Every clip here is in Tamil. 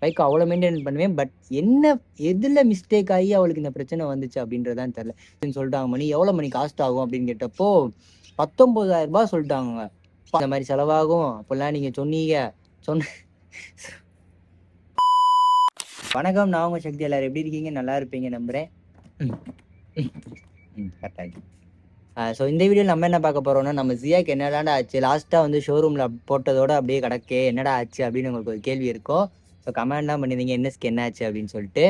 பைக் அவ்வளோ மெயின்டைன் பண்ணுவேன். பட் என்ன எதில் மிஸ்டேக் ஆகி அவளுக்கு இந்த பிரச்சனை வந்துச்சு அப்படின்றதான் தெரில. சொல்லிட்டாங்க மணி எவ்வளோ மணி காஸ்ட் ஆகும் அப்படின்னு கேட்டப்போ 19,000 சொல்லிட்டாங்க. இந்த மாதிரி செலவாகும் அப்படிலாம் நீங்கள் சொன்னீங்க சொன்ன. வணக்கம், நான் உங்கள் சக்தி. எல்லாரும் எப்படி இருக்கீங்க? நல்லா இருப்பீங்க நம்புகிறேன். கரெக்டாக. ஸோ இந்த வீடியோவில் நம்ம என்ன பார்க்க போகிறோம்னா, நம்ம ஜியாக்கு என்னடாண்டா ஆச்சு, லாஸ்ட்டாக வந்து ஷோரூமில் போட்டதோட அப்படியே கிடக்கே, என்னடா ஆச்சு அப்படின்னு உங்களுக்கு ஒரு கேள்வி இருக்கும். ஸோ கமெண்ட்லாம் பண்ணியிருந்தீங்க என்எஸ்க்கு என்ன ஆச்சு அப்படின்னு சொல்லிட்டு.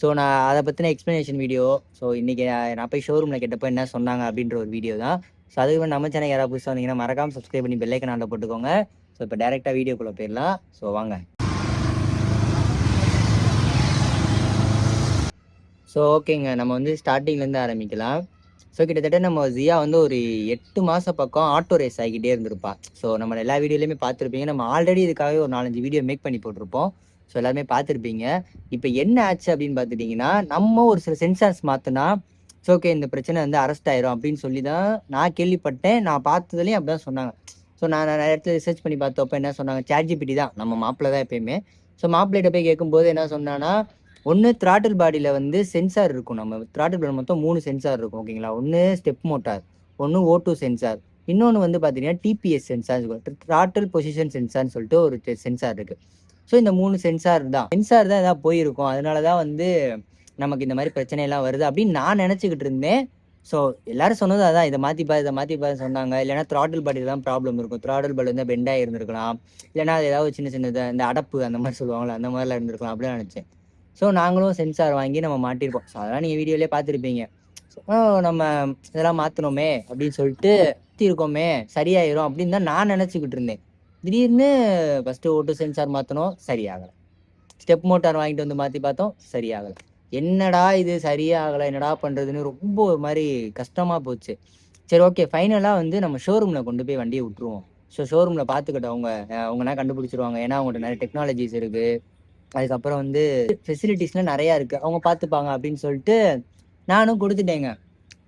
ஸோ நான் அதை பற்றின எக்ஸ்ப்ளனேஷன் வீடியோ. ஸோ இன்றைக்கி நான் போய் ஷோரூமில் கேட்டப்போ என்ன சொன்னாங்க அப்படின்ற ஒரு வீடியோ தான். ஸோ அதுக்கு நம்ம சேனல் யாராவது புதுசாக வந்தீங்கன்னா மறக்காமல் சப்ஸ்கிரைப் பண்ணி பெல் ஐக்கானில் போட்டுக்கோங்க. ஸோ இப்போ டேரெக்டாக வீடியோக்குள்ளே போயிடலாம். ஸோ வாங்க. ஸோ ஓகேங்க, நம்ம வந்து ஸ்டார்டிங்லேருந்து ஆரம்பிக்கலாம். ஸோ கிட்டத்தட்ட நம்ம ஜியா வந்து ஒரு 8 மாதம் பக்கம் ஆட்டோ ரேஸ் ஆகிக்கிட்டே இருந்திருப்பா. ஸோ நம்ம எல்லா வீடியோலையுமே பார்த்துருப்பீங்க. நம்ம ஆல்ரெடி இதுக்காகவே ஒரு 4-5 வீடியோ மேக் பண்ணி போட்டிருப்போம். ஸோ எல்லாருமே பார்த்துருப்பீங்க. இப்போ என்ன ஆச்சு அப்படின்னு பார்த்துட்டிங்கன்னா, நம்ம ஒரு சில சென்சார்ஸ் மாற்றினா ஸோ ஓகே இந்த பிரச்சனை வந்து அரெஸ்ட் ஆயிரும் அப்படின்னு சொல்லி தான் நான் கேள்விப்பட்டேன். நான் பார்த்ததுலேயும் அப்படி தான் சொன்னாங்க. ஸோ நான் நிறைய இடத்துல ரிசர்ச் பண்ணி பார்த்தப்போ என்ன சொன்னாங்க, ChatGPT தான் நம்ம மாப்பிள்ளை தான் எப்பயுமே. ஸோ மாப்பிள்ளைகிட்ட போய் கேட்கும்போது என்ன சொன்னான்னா, ஒன்று த்ராட்டில் பாடியில் வந்து சென்சார் இருக்கும். நம்ம த்ராட்டில் பாடி மொத்தம் 3 சென்சார் இருக்கும் ஓகேங்களா. ஒன்று ஸ்டெப் மோட்டார், ஒன்று O2 சென்சார், இன்னொன்று வந்து பார்த்தீங்கன்னா டிபிஎஸ் சென்சார், த்ராட்டில் பொசிஷன் சென்சார்னு சொல்லிட்டு ஒரு சென்சார் இருக்குது. ஸோ இந்த 3 சென்சார் தான் எதாவது போயிருக்கும். அதனால தான் வந்து நமக்கு இந்த மாதிரி பிரச்சனையெல்லாம் வருது அப்படின்னு நான் நினச்சிக்கிட்டு இருந்தேன். ஸோ எல்லாரும் சொன்னது அதான், இதை மாற்றிப்பா சொன்னாங்க. இல்லைனா த்ராட்டில் பாடியில் தான் ப்ராப்ளம் இருக்கும். த்ராட்டில் பாடி வந்து பெண்டாக இருந்திருக்கலாம். இல்லைனா அது ஏதாவது சின்ன சின்னது இந்த அடப்பு அந்த மாதிரி சொல்லுவாங்களே, அந்த மாதிரிலாம் இருந்திருக்கலாம் அப்படின்னு நினச்சேன். ஸோ நாங்களும் சென்சார் வாங்கி நம்ம மாட்டியிருப்போம். ஸோ அதெல்லாம் நீங்கள் வீடியோலேயே பார்த்துருப்பீங்க. ஸோ நம்ம இதெல்லாம் மாற்றணுமே அப்படின்னு சொல்லிட்டு இருக்கோமே, சரியாயிரும் அப்படின்னு தான் நான் நினச்சிக்கிட்டு இருந்தேன். திடீர்னு ஃபஸ்ட்டு O2 சென்சார் மாற்றணும், சரியாகலை. ஸ்டெப் மோட்டார் வாங்கிட்டு வந்து மாற்றி பார்த்தோம், சரியாகலை. என்னடா இது சரியாகலை, என்னடா பண்ணுறதுன்னு ரொம்ப ஒரு மாதிரி கஷ்டமாக போச்சு. சரி ஓகே, ஃபைனலாக வந்து நம்ம ஷோரூமில் கொண்டு போய் வண்டியை விட்டுருவோம். ஸோ ஷோரூமில் பார்த்துக்கிட்டோம், அவங்கன்னா கண்டுபிடிச்சிருவாங்க. ஏன்னா அவங்கள்ட்ட நிறைய டெக்னாலஜிஸ் இருக்குது. அதுக்கப்புறம் வந்து ஃபெசிலிட்டிஸ்லாம் நிறையா இருக்குது, அவங்க பார்த்துப்பாங்க அப்படின்னு சொல்லிட்டு நானும் கொடுத்துட்டேங்க.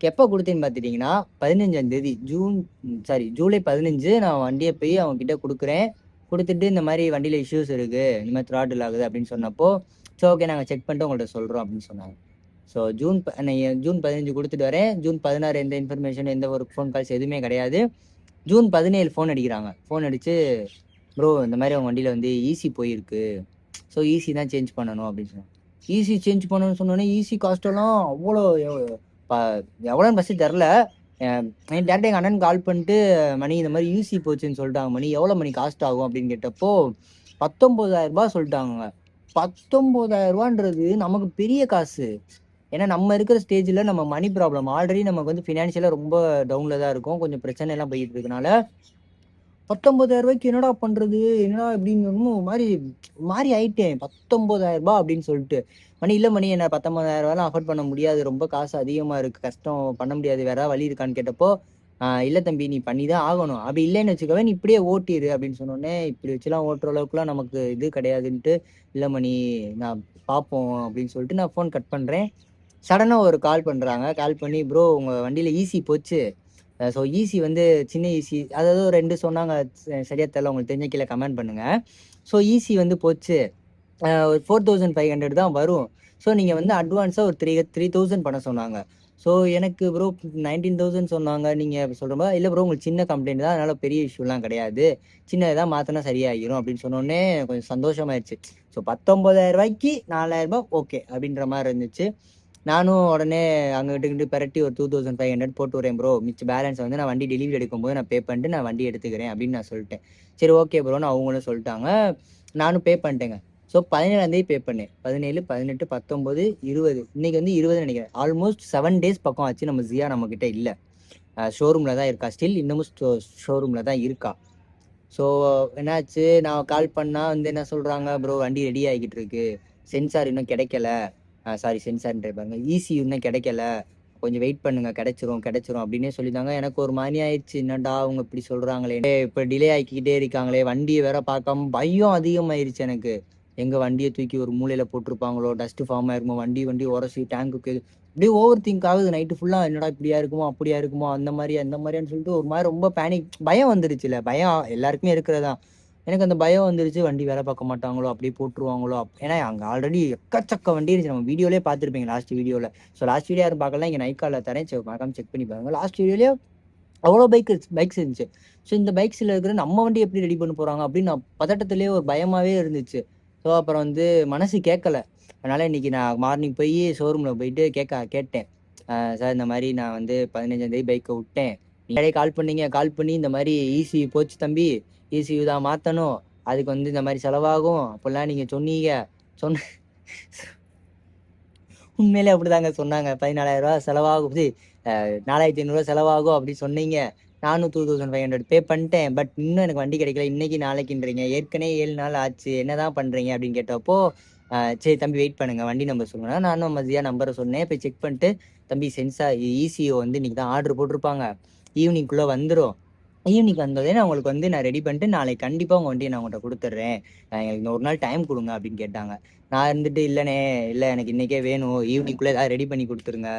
எப்போ கொடுத்தேன்னு பார்த்துட்டிங்கன்னா 15ஆம் தேதி ஜூலை 15 நான் வண்டியை போய் அவங்ககிட்ட கொடுக்குறேன். கொடுத்துட்டு இந்த மாதிரி வண்டியில் இஷ்யூஸ் இருக்குது, இந்த மாதிரி த்ராட்டில் ஆகுது அப்படின்னு சொன்னப்போ ஸோ ஓகே நாங்கள் செக் பண்ணிட்டு உங்கள்கிட்ட சொல்கிறோம் அப்படின்னு சொன்னாங்க. ஸோ ஜூன் 15 கொடுத்துட்டு வரேன். ஜூன் 16 எந்த இன்ஃபர்மேஷன், எந்த ஒரு ஃபோன் கால்ஸ் எதுவுமே கிடையாது. ஜூன் 17 ஃபோன் அடிக்கிறாங்க. ஃபோன் அடித்து ப்ரோ இந்த மாதிரி அவங்க வண்டியில் வந்து ஈசி போயிருக்கு, ஸோ ஈசி தான் சேஞ்ச் பண்ணணும் அப்படின்னு சொன்னாங்க. ஈசி சேஞ்ச் பண்ணணும்னு சொன்னோன்னே ஈசி காஸ்ட்டெல்லாம் அவ்வளோ எவ்வளோன்னு ஃபஸ்ட்டு தெரில. டேரக்டாக எங்கள் அண்ணன் கால் பண்ணிட்டு மணி இந்த மாதிரி ஈசி போச்சுன்னு சொல்லிட்டாங்க, மணி எவ்வளோ மணி காஸ்ட் ஆகும் அப்படின்னு கேட்டப்போ 19,000 சொல்லிட்டாங்க. 19,000 நமக்கு பெரிய காசு. ஏன்னா நம்ம இருக்கிற ஸ்டேஜில் நம்ம மணி ப்ராப்ளம் ஆல்ரெடி நமக்கு வந்து ஃபினான்ஷியலாக ரொம்ப டவுனில் தான் இருக்கும். கொஞ்சம் பிரச்சனை எல்லாம் போயிட்டு இருக்கனால 19,000 என்னடா பண்ணுறது, என்னடா அப்படின்னு மாறி ஆயிட்டேன். 19,000 அப்படின்னு சொல்லிட்டு மணி இல்லை மணி என்ன 19,000 அஃபோர்ட் பண்ண முடியாது, ரொம்ப காசு அதிகமாக இருக்குது, கஷ்டம், பண்ண முடியாது, வேற வழி இருக்கான்னு கேட்டப்போ இல்லை தம்பி நீ பண்ணி தான் ஆகணும், அப்படி இல்லைன்னு வச்சுக்கவே நீ இப்படியே ஓட்டிடு அப்படின்னு சொன்னோடனே இப்படி வச்சுலாம் ஓட்டுற அளவுக்குலாம் நமக்கு இது கிடையாதுன்ட்டு இல்லை மணி நான் பார்ப்போம் அப்படின்னு சொல்லிட்டு நான் ஃபோன் கட் பண்ணுறேன். சடனாக ஒரு கால் பண்ணுறாங்க. கால் பண்ணி ப்ரோ உங்கள் வண்டியில் ஈசி போச்சு. ஸோ ஈசி வந்து சின்ன ஈசி, அதாவது 2 சொன்னாங்க, சரியாக தெரியல, உங்களுக்கு தெரிஞ்ச கீழே கமெண்ட் பண்ணுங்கள். ஸோ ஈசி வந்து போச்சு, ஒரு 4,500 தான் வரும். ஸோ நீங்கள் வந்து அட்வான்ஸாக ஒரு 3,000 பண்ண சொன்னாங்க. ஸோ எனக்கு ப்ரோ 19,000 சொன்னாங்க. நீங்கள் சொல்கிற மாதிரி இல்லை ப்ரோ உங்களுக்கு சின்ன கம்ப்ளைண்ட் தான், அதனால் பெரிய இஷ்யூலாம் கிடையாது, சின்னதாக மாற்றினா சரியாகிடும் அப்படின்னு சொன்னோடனே கொஞ்சம் சந்தோஷமாயிடுச்சு. ஸோ 19,000 4,000 ஓகே அப்படின்ற மாதிரி இருந்துச்சு. நானும் உடனே அங்கிட்டு பெரட்டி ஒரு 2,500 போட்டு வரேன் ப்ரோ, மிச்ச பேலன்ஸ் வந்து நான் வண்டி டெலிவரி எடுக்கும்போது நான் பே பண்ணிட்டு நான் வண்டி எடுத்துக்கிறேன் அப்படின்னு நான் சொல்லிட்டேன். சரி ஓகே ப்ரோன்னு அவங்களும் சொல்லிட்டாங்க. நானும் பே பண்ணிட்டேங்க. ஸோ 17ஆம் தேதி பே பண்ணேன். 17, 18, 19, 20, இன்னைக்கு வந்து 20 நினைக்கிறேன். ஆல்மோஸ்ட் 7 டேஸ் பக்கம் ஆச்சு நம்ம ஜியா நம்மக்கிட்ட இல்லை, ஷோரூமில் தான் இருக்கா. ஸ்டில் இன்னமும் ஷோரூமில் தான் இருக்கா. ஸோ என்னாச்சு, நான் கால் பண்ணால் வந்து என்ன சொல்கிறாங்க, ப்ரோ வண்டி ரெடி ஆகிக்கிட்டு இருக்கு, சென்சார் இன்னும் கிடைக்கல, சென்சார்ன்ற பாருங்க, ஈசி இன்னும் கிடைக்கல, கொஞ்சம் வெயிட் பண்ணுங்க, கிடைச்சிரும் அப்படின்னே சொல்லியிருந்தாங்க. எனக்கு ஒரு மாதிரி ஆயிடுச்சு, என்னடா அவங்க இப்படி சொல்கிறாங்களே, இப்போ டிலே ஆக்கிக்கிட்டே இருக்காங்களே, வண்டியை வேற பார்க்காம பயம் அதிகமாயிருச்சு எனக்கு. எங்கள் வண்டியை தூக்கி ஒரு மூலையில் போட்டிருப்பாங்களோ, டஸ்ட்டு ஃபார்ம் ஆயிருக்குமோ, வண்டி உரசி டேங்குக்கு அப்படியே ஓவர் திங்க் ஆகுது நைட்டு ஃபுல்லாக, என்னடா இப்படியா இருக்குமோ அப்படியா இருக்குமோ அந்த மாதிரியான்னு சொல்லிட்டு ஒரு மாதிரி ரொம்ப பேனிக், பயம் வந்துருச்சுல, பயம் எல்லாருக்குமே இருக்கிறதா. எனக்கு அந்த பயம் வந்துருச்சு. வண்டி வேலை பார்க்க மாட்டாங்களோ, அப்படியே போட்டுருவாங்களோ ஏன்னா அங்கே ஆல்ரெடி எக்கச்சக்க வண்டி இருந்துச்சு. நம்ம வீடியோலேயே பார்த்துருப்பீங்க லாஸ்ட் வீடியோவில். ஸோ லாஸ்ட் வீடியோ யாரும் பார்க்கலாம், இங்கே நைக்காவில் தரேன். சரி மறக்காம செக் பண்ணி பாருங்க. லாஸ்ட் வீடியோலேயே அவ்வளோ பைக்ஸ் இருந்துச்சு. ஸோ இந்த பைக்ஸில் இருக்கிற நம்ம வண்டி எப்படி ரெடி பண்ண போகிறாங்க அப்படின்னு நான் பதட்டத்திலேயே ஒரு பயமாகவே இருந்துச்சு. ஸோ அப்புறம் வந்து மனசு கேட்கல. அதனால் இன்றைக்கி நான் மார்னிங் போய் ஷோரூமில் போயிட்டு கேட்டேன். சார் இந்த மாதிரி நான் வந்து 15ஆந்தேதி பைக்கை விட்டேன். நீங்களே கால் பண்ணி இந்த மாதிரி ECU போச்சு தம்பி, ECU தான் மாற்றணும், அதுக்கு வந்து இந்த மாதிரி செலவாகும் அப்படிலாம் நீங்கள் சொன்னீங்க. உண்மையிலே அப்படிதாங்க சொன்னாங்க. 14,000 செலவாகும், 4,500 செலவாகும் அப்படின்னு சொன்னீங்க. நானும் 2,500 பே பண்ணிட்டேன். பட் இன்னும் எனக்கு வண்டி கிடைக்கல. இன்னைக்கு நாளைக்குன்றீங்க, ஏற்கனவே 7 நாள் ஆச்சு, என்னதான் பண்ணுறீங்க அப்படின்னு கேட்டப்போ, சரி தம்பி வெயிட் பண்ணுங்க, வண்டி நம்பர் சொல்லுங்க. நானும் மதியா நம்பரை சொன்னேன். போய் செக் பண்ணிட்டு, தம்பி சென்சார் ECU வந்து இன்னைக்கு தான் ஆர்டர் போட்டிருப்பாங்க, ஈவினிங்குள்ளே வந்துடும். ஈவினிங் வந்ததே நான் உங்களுக்கு வந்து நான் ரெடி பண்ணிட்டு நாளைக்கு கண்டிப்பாக உங்கள் வண்டியை நான் உங்கள்கிட்ட கொடுத்துட்றேன், எனக்கு ஒரு நாள் டைம் கொடுங்க அப்படின்னு கேட்டாங்க. நான் இருந்துட்டு இல்லை எனக்கு இன்றைக்கே வேணும், ஈவினிங்குள்ளே ஏதாவது ரெடி பண்ணி கொடுத்துருங்க,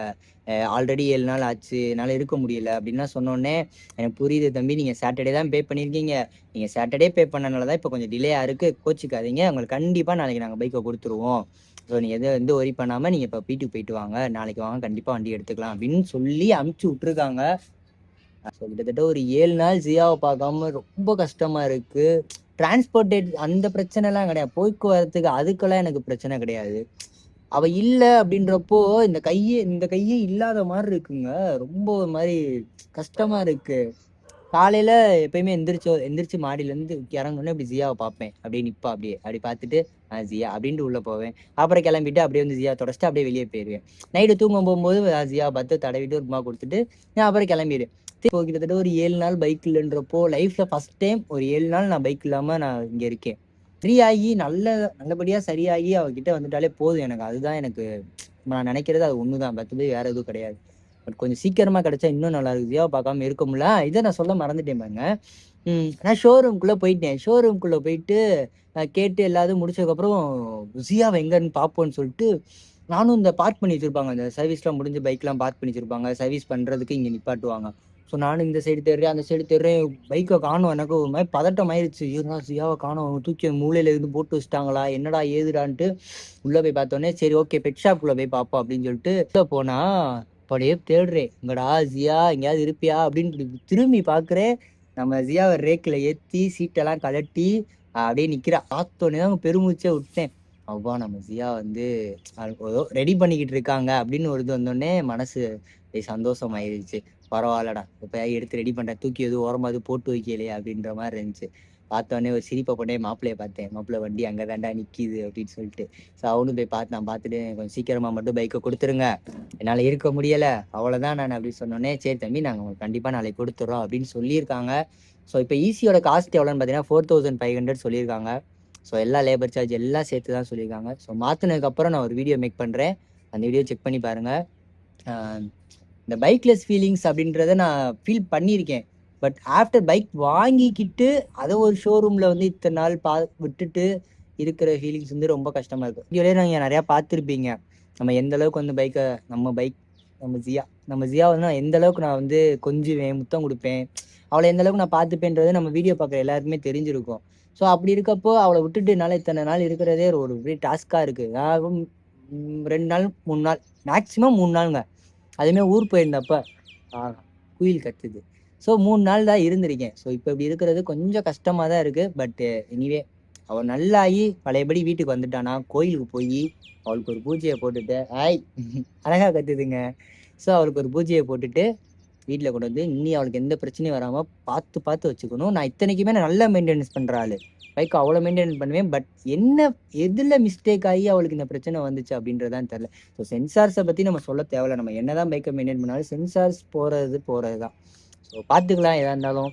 ஆல்ரெடி 7 நாள் ஆச்சு, என்னால் இருக்க முடியல அப்படின்லாம் சொன்னோடனே, எனக்கு புரியுது தம்பி, நீங்கள் சாட்டர்டே தான் பே பண்ணியிருக்கீங்க, நீங்கள் சாட்டர்டே பே பண்ணனால தான் இப்போ கொஞ்சம் டிலே இருக்குது, கோச்சிக்காதீங்க, உங்களுக்கு கண்டிப்பாக நாளைக்கு நாங்கள் பைக்கை கொடுத்துருவோம். ஸோ நீங்கள் எதுவும் ஒரி பண்ணாமல் நீங்கள் இப்போ வீட்டுக்கு போயிட்டு வாங்க, நாளைக்கு வாங்க கண்டிப்பாக வண்டி எடுத்துக்கலாம் அப்படின்னு சொல்லி அமுச்சு விட்ருக்காங்க. ஸோ கிட்டத்தட்ட ஒரு 7 நாள் ஜியாவை பார்க்காம ரொம்ப கஷ்டமா இருக்கு. டிரான்ஸ்போர்ட்டேட் அந்த பிரச்சனைலாம் கிடையாது, போக்குவரத்துக்கு அதுக்கெல்லாம் எனக்கு பிரச்சனை கிடையாது. அவ இல்லை அப்படின்றப்போ இந்த கையே இல்லாத மாதிரி இருக்குங்க. ரொம்ப ஒரு மாதிரி கஷ்டமா இருக்கு. காலையில எப்பயுமே எந்திரிச்சு மாடியிலேருந்து இறங்கணுன்னே இப்படி ஜியாவை பார்ப்பேன். அப்படியே நிப்பா, அப்படி பார்த்துட்டு ஜியா அப்படின்ட்டு உள்ளே போவேன். அப்புறம் கிளம்பிட்டு அப்படியே வந்து ஜியா தொடச்சிட்டு அப்படியே வெளியே போயிடுவேன். நைட்டு தூங்க போகும்போது ஜியாவை பார்த்து தடவிட்டு ஒரு மா கொடுத்துட்டு நான் அப்புறம் கிளம்பிடுவேன். இப்போ கிட்டத்தட்ட ஒரு 7 நாள் பைக் இல்லைன்றப்போ லைஃப்ல ஃபர்ஸ்ட் டைம் ஒரு 7 நாள் நான் பைக் இல்லாம நான் இங்க இருக்கேன். சரியாகி நல்லபடியா சரியாகி அவகிட்ட வந்துட்டாலே போதும் எனக்கு. அதுதான் எனக்கு நான் நினைக்கிறது, அது ஒண்ணுதான், மற்றபடி வேற எதுவும் கிடையாது. பட் கொஞ்சம் சீக்கிரமா கிடைச்சா இன்னும் நல்லா இருக்கு. ஜியாவை பார்க்காம இருக்க முடியல. இதை நான் சொல்ல மறந்துட்டேன் பாருங்க. நான் ஷோரூம்குள்ள போயிட்டேன். ஷோரூம்குள்ள போயிட்டு கேட்டு எல்லாத்தையும் முடிச்சதுக்கப்புறம் ஜியாவை எங்கன்னு பார்ப்போம்னு சொல்லிட்டு, நானும் இந்த பார்க் பண்ணி வச்சிருப்பாங்க, இந்த சர்வீஸ்லாம் முடிஞ்சு பைக்லாம் பார்க் பண்ணி வச்சிருப்பாங்க, சர்வீஸ் பண்றதுக்கு இங்க நிப்பாட்டுவாங்க. ஸோ நானும் இந்த சைடு தேடுறேன், அந்த சைடு தேடுறேன், பைக்கை காணும். எனக்கு ஒரு மாதிரி பதட்டம் ஆயிடுச்சு. ஐயோ ஜியாவை காணும், அவங்க தூக்கி மூலையில இருந்து போட்டு வச்சுட்டாங்களா, என்னடா ஏதுடான்ட்டு உள்ள போய் பார்த்தோன்னே சரி ஓகே பெட் ஷாப்குள்ள போய் பார்ப்போம் அப்படின்னு சொல்லிட்டு உள்ள போனா அப்படியே தேடுறேன், இங்கடா ஜியா எங்கேயாவது இருப்பியா அப்படின்னு திரும்பி பார்க்குறேன். நம்ம ஜியாவை ரேக்கில் ஏற்றி சீட்டெல்லாம் கலட்டி அப்படியே நிற்கிறா. பார்த்தோன்னே தான் பெருமூச்சே விட்டேன். அவ்வா நம்ம ஜியா வந்து ரெடி பண்ணிக்கிட்டு இருக்காங்க அப்படின்னு ஒரு இது வந்தோடனே மனசு சந்தோஷம் ஆயிடுச்சு. பரவாயில்லடா, இப்போ எடுத்து ரெடி பண்ணுறேன், தூக்கி எதுவும் ஓரமாக போட்டு வைக்கலையே அப்படின்ற மாதிரி இருந்துச்சு. பார்த்தோன்னே ஒரு சிரிப்பை போட்டே மாப்பிள்ளையை பார்த்தேன். மாப்பிள்ளை வண்டி அங்கே தாண்டா நிற்கிது அப்படின்னு சொல்லிட்டு. ஸோ அவனும் போய் நான் பார்த்துட்டு கொஞ்சம் சீக்கிரமாக மட்டும் பைக்கை கொடுத்துருங்க, என்னால் இருக்க முடியலை, அவ்வளோதான் நான் அப்படி சொன்னோன்னே, சரி தம்பி நாங்கள் உங்களுக்கு கண்டிப்பாக நாளைக்கு கொடுத்துட்றோம் அப்படின்னு சொல்லியிருக்காங்க. ஸோ இப்போ ECUயோட காஸ்ட் எவ்வளோன்னு பார்த்தீங்கன்னா 4,500 சொல்லியிருக்காங்க. ஸோ எல்லா லேபர் சார்ஜ் எல்லாம் சேர்த்து தான் சொல்லியிருக்காங்க. ஸோ மாற்றினதுக்கப்புறம் நான் ஒரு வீடியோ மேக் பண்ணுறேன், அந்த வீடியோ செக் பண்ணி பாருங்கள். இந்த பைக்லெஸ் ஃபீலிங்ஸ் அப்படின்றத நான் ஃபீல் பண்ணியிருக்கேன். பட் ஆஃப்டர் பைக் வாங்கிக்கிட்டு அதை ஒரு ஷோரூமில் வந்து இத்தனை நாள் விட்டுட்டு இருக்கிற ஃபீலிங்ஸ் வந்து ரொம்ப கஷ்டமாக இருக்கும். வீடியோலேயே நீங்கள் நிறையா பார்த்துருப்பீங்க, நம்ம எந்த அளவுக்கு வந்து பைக்கை நம்ம ஜியா வந்து நான் எந்த அளவுக்கு நான் வந்து கொஞ்சுவேன், முத்தம் கொடுப்பேன், அவளை எந்த அளவுக்கு நான் பார்த்துப்பேன்றது நம்ம வீடியோ பார்க்குற எல்லாருக்குமே தெரிஞ்சிருக்கும். ஸோ அப்படி இருக்கப்போ அவளை விட்டுட்டு என்னால் இத்தனை நாள் இருக்கிறதே ஒரு பெரிய டாஸ்க்காக இருக்குது. நான் 2 நாள் 3 நாள் மேக்ஸிமம் 3 நாளுங்க, அதுவுமே ஊர் போயிருந்தப்ப குயில் கத்துது. ஸோ 3 நாள் தான் இருந்திருக்கேன். ஸோ இப்போ இப்படி இருக்கிறது கொஞ்சம் கஷ்டமாக தான் இருக்குது. பட் எனிவே அவள் நல்லாகி பழையபடி வீட்டுக்கு வந்துட்டானா, கோயிலுக்கு போய் அவளுக்கு ஒரு பூஜையை போட்டுட்டு அழகாக கத்துதுங்க. ஸோ அவளுக்கு ஒரு பூஜையை போட்டுட்டு வீட்டில் கொண்டு வந்து இன்னி அவளுக்கு எந்த பிரச்சனையும் வராமல் பார்த்து வச்சுக்கணும். நான் இத்தனைக்குமே நான் நல்லா மெயின்டெனன்ஸ் பண்ணுற ஆள், பைக் அவ்வளோ மெயின்டைன் பண்ணுவேன். பட் எதில் மிஸ்டேக் ஆகி அவளுக்கு இந்த பிரச்சனை வந்துச்சு அப்படின்றதான் தெரில. ஸோ சென்சார்ஸை பற்றி நம்ம சொல்ல தேவையில்ல, நம்ம என்ன தான் பைக்கை மெயின்டைன் பண்ணாலும் சென்சார்ஸ் போகிறது தான். ஸோ பார்த்துக்கலாம் எதாக இருந்தாலும்.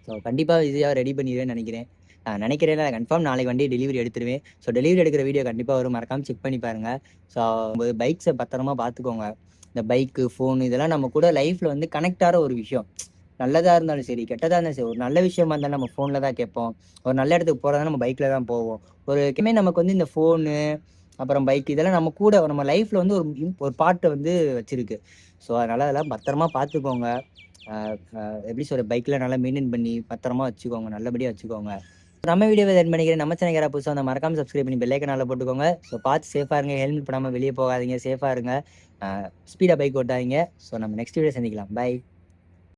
ஸோ கண்டிப்பாக ஈஸியாக ரெடி பண்ணிடுவேன்னு நினைக்கிறேன். நான் கன்ஃபார்ம் நாளைக்கு வண்டி டெலிவரி எடுத்துருவேன். ஸோ டெலிவரி எடுக்கிற வீடியோ கண்டிப்பாக வரும், மறக்காமல் செக் பண்ணி பாருங்கள். ஸோ பைக்ஸை பத்திரமா பார்த்துக்கோங்க. இந்த பைக்கு ஃபோனு இதெல்லாம் நம்ம கூட லைஃப்பில் வந்து கனெக்ட் ஆகிற ஒரு விஷயம். நல்லதாக இருந்தாலும் சரி, கெட்டதாக இருந்தாலும் சரி, ஒரு நல்ல விஷயமா இருந்தாலும் நம்ம ஃபோனில் தான் கேட்போம், ஒரு நல்ல இடத்துக்கு போகிறதா நம்ம பைக்கில் தான் போவோம். நமக்கு வந்து இந்த ஃபோனு அப்புறம் பைக் இதெல்லாம் நம்ம கூட நம்ம லைஃப்பில் வந்து ஒரு பார்ட்டை வந்து வச்சுருக்கு. ஸோ அதனால் அதெல்லாம் பத்திரமா பார்த்துக்கோங்க. எப்படி சொல்கிற, பைக்கில் நல்லா மெயின்டைன் பண்ணி பத்திரமா வச்சுக்கோங்க, நல்லபடியாக வச்சுக்கோங்க. நம்ம வீடியோவை என் பண்ணிக்கிறேன். நம்ம சேனல் யாராவது புதுசாக வந்தால் மறக்காம சப்ஸ்கிரைப் பண்ணி பெல் ஐக்கானால போட்டுக்கோங்க. ஸோ பார்த்து சேஃபாக இருங்க, ஹெல்மெட் பண்ணாமல் வெளியே போகாதீங்க, சேஃபாக இருங்க, ஸ்பீடாக பைக் ஓட்டாதீங்க. ஸோ நம்ம நெக்ஸ்ட் வீடியோ சந்திக்கலாம். பை.